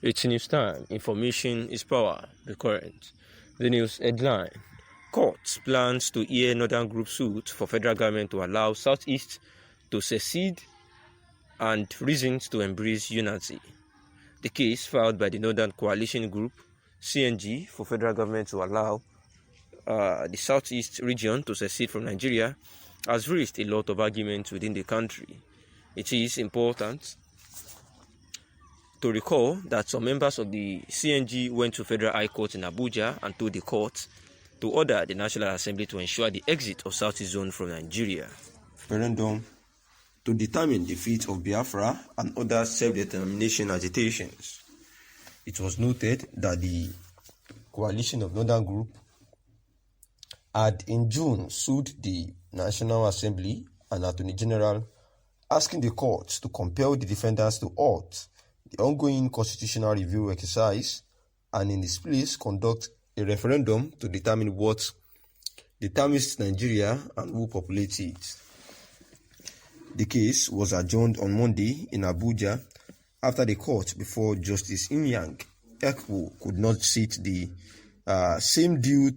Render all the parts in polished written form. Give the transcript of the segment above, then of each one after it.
It's news time. Information is power. The current. The news headline. Court plans to hear Northern Group suit for federal government to allow Southeast to secede and reasons to embrace unity. The case filed by the Northern Coalition Group, CNG, for federal government to allow the Southeast region to secede from Nigeria has raised a lot of arguments within the country. It is important to recall that some members of the CNG went to Federal High Court in Abuja and told the court to order the National Assembly to ensure the exit of Southeast Zone from Nigeria. Referendum to determine the fate of Biafra and other self-determination agitations. It was noted that the coalition of Northern Group had in June sued the National Assembly and Attorney General, asking the courts to compel the defendants to halt the ongoing constitutional review exercise and in this place conduct a referendum to determine what determines Nigeria and who populates it. The case was adjourned on Monday in Abuja after the court before Justice Inyang Ekpo could not sit the same due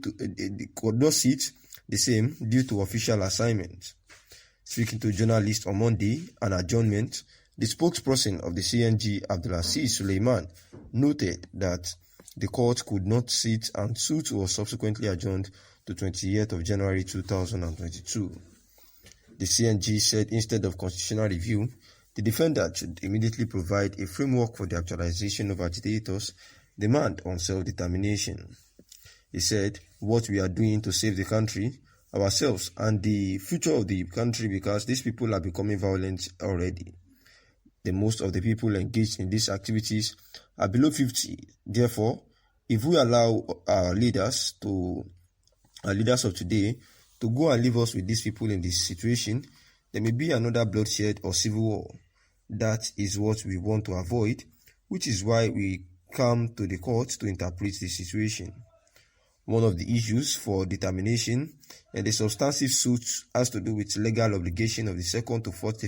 to official assignment. Speaking to journalists on Monday, an adjournment, the spokesperson of the CNG, Abdulaziz Suleiman, noted that the court could not sit and suit was subsequently adjourned to 28th of January 2022. The CNG said instead of constitutional review, the defendant should immediately provide a framework for the actualization of agitators' demand on self-determination. He said, "What we are doing to save the country, ourselves, and the future of the country, because these people are becoming violent already. The most of the people engaged in these activities are below 50. Therefore, if we allow our leaders of today to go and leave us with these people in this situation, there may be another bloodshed or civil war. That is what we want to avoid, which is why we come to the court to interpret the situation." One of the issues for determination and the substantive suit has to do with legal obligation of the second to fourth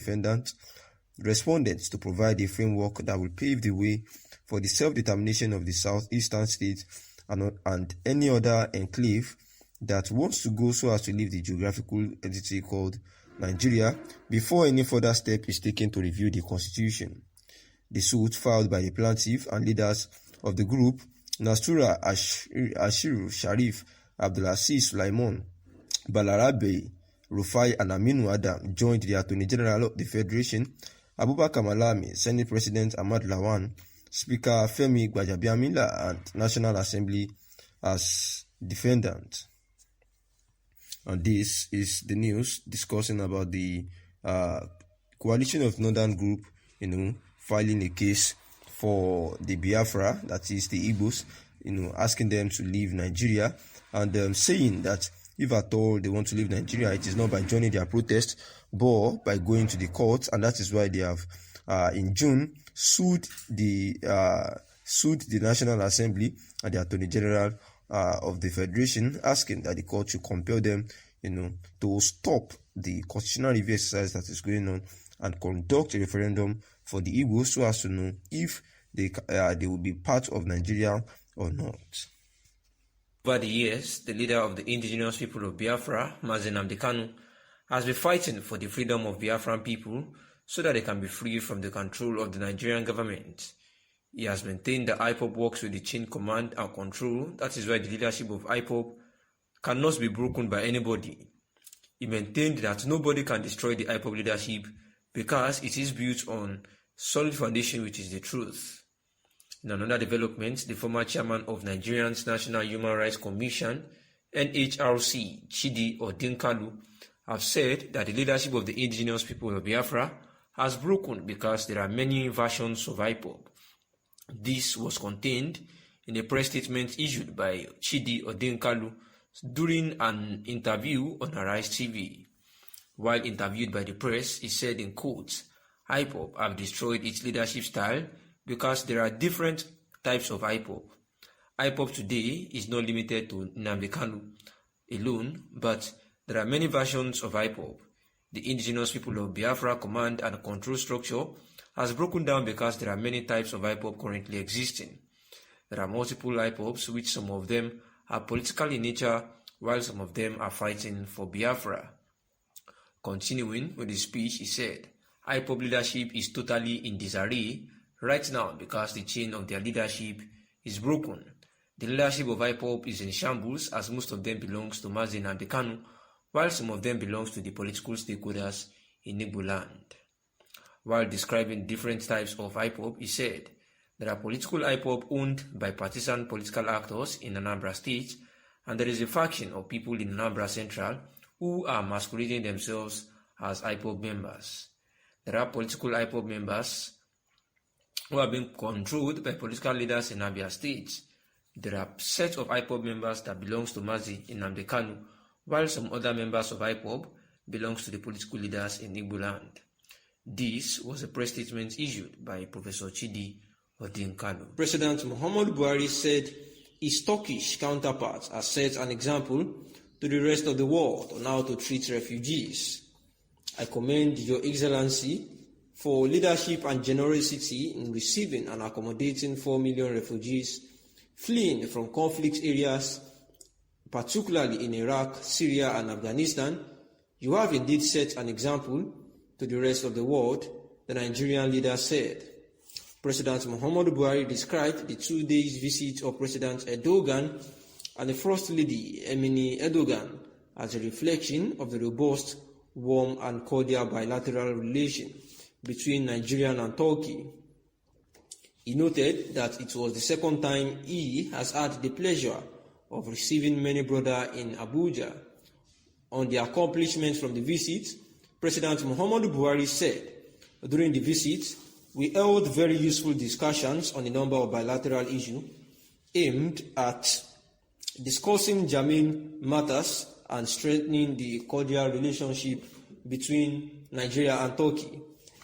respondents to provide a framework that will pave the way for the self-determination of the southeastern states and any other enclave that wants to go so as to leave the geographical entity called Nigeria before any further step is taken to review the constitution. The suit filed by the plaintiff and leaders of the group, Nastura Ashiru Sharif, Abdulaziz Sulaiman, Balarabe Rufai and Aminu Adam, joined the Attorney General of the Federation, Abubakar Malami, Senate President Ahmad Lawan, Speaker Femi Gbajabiamila, and National Assembly as defendants. And this is the news discussing about the coalition of Northern Group, filing a case for the Biafra, that is the Igbos, asking them to leave Nigeria, and saying that if at all they want to leave Nigeria, it is not by joining their protest, but by going to the courts, and that is why they have, in June, sued the National Assembly and the Attorney General of the Federation, asking that the court should compel them, to stop the constitutional review exercise that is going on and conduct a referendum for the Igbos so as to know if they will be part of Nigeria or not. Over the years, the leader of the indigenous people of Biafra, Nnamdi Kanu, has been fighting for the freedom of Biafran people so that they can be free from the control of the Nigerian government. He has maintained that Ipob works with the chain command and control. That is why the leadership of Ipob cannot be broken by anybody. He maintained that nobody can destroy the Ipob leadership because it is built on solid foundation, which is the truth. In another development, the former chairman of Nigeria's National Human Rights Commission, NHRC, Chidi Odinkalu, have said that the leadership of the indigenous people of Biafra has broken because there are many versions of Ipob. This was contained in a press statement issued by Chidi Odinkalu during an interview on Arise TV. While interviewed by the press, he said in quotes, "Ipob have destroyed its leadership style because there are different types of Ipob. Ipob today is not limited to Nnamdi Kanu alone, but there are many versions of Ipob. The indigenous people of Biafra command and control structure has broken down because there are many types of Ipob currently existing. There are multiple Ipobs, which some of them are political in nature, while some of them are fighting for Biafra. Continuing with his speech, he said, Ipob leadership is totally in disarray right now because the chain of their leadership is broken. The leadership of Ipob is in shambles, as most of them belongs to Nnamdi Kanu, while some of them belongs to the political stakeholders in Igbo land. While describing different types of Ipob, he said, there are political Ipob owned by partisan political actors in Anambra State, and there is a faction of people in Anambra Central who are masquerading themselves as Ipob members. There are political Ipob members who are being controlled by political leaders in Abia State. There are sets of Ipob members that belongs to Nnamdi Kanu, while some other members of Ipob belongs to the political leaders in Igbo land. This was a press statement issued by Professor Chidi Odinkanu. President Muhammadu Buhari said his Turkish counterpart has set an example to the rest of the world on how to treat refugees. I commend Your Excellency for leadership and generosity in receiving and accommodating 4 million refugees fleeing from conflict areas, particularly in Iraq, Syria, and Afghanistan. You have indeed set an example to the rest of the world, the Nigerian leader said. President Muhammadu Buhari described the 2 days visit of President Erdogan and the First Lady Emine Erdogan as a reflection of the robust, warm, and cordial bilateral relation between Nigeria and Turkey. He noted that it was the second time he has had the pleasure of receiving many brothers in Abuja. On the accomplishments from the visit, President Muhammadu Buhari said, during the visit, we held very useful discussions on a number of bilateral issues aimed at discussing germane matters and strengthening the cordial relationship between Nigeria and Turkey.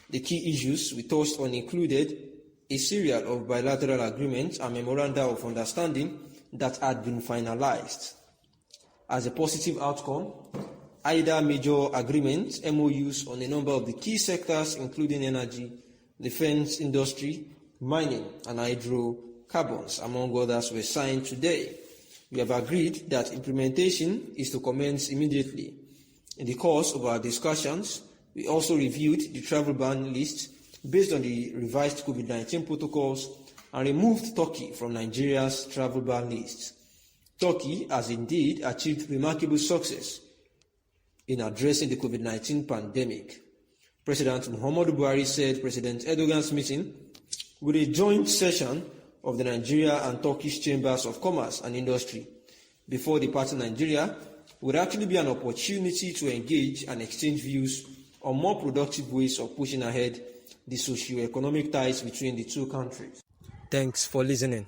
The key issues we touched on included a series of bilateral agreements and memoranda of understanding that had been finalized. As a positive outcome, either major agreements, MOUs on a number of the key sectors including energy, defense industry, mining, and hydrocarbons, among others, were signed today. We have agreed that implementation is to commence immediately. In the course of our discussions, we also reviewed the travel ban list based on the revised COVID-19 protocols and removed Turkey from Nigeria's travel ban list. Turkey has indeed achieved remarkable success in addressing the COVID-19 pandemic. President Muhammadu Buhari said President Erdogan's meeting with a joint session of the Nigeria and Turkish Chambers of Commerce and Industry before departing Nigeria would actually be an opportunity to engage and exchange views on more productive ways of pushing ahead the socio-economic ties between the two countries. Thanks for listening.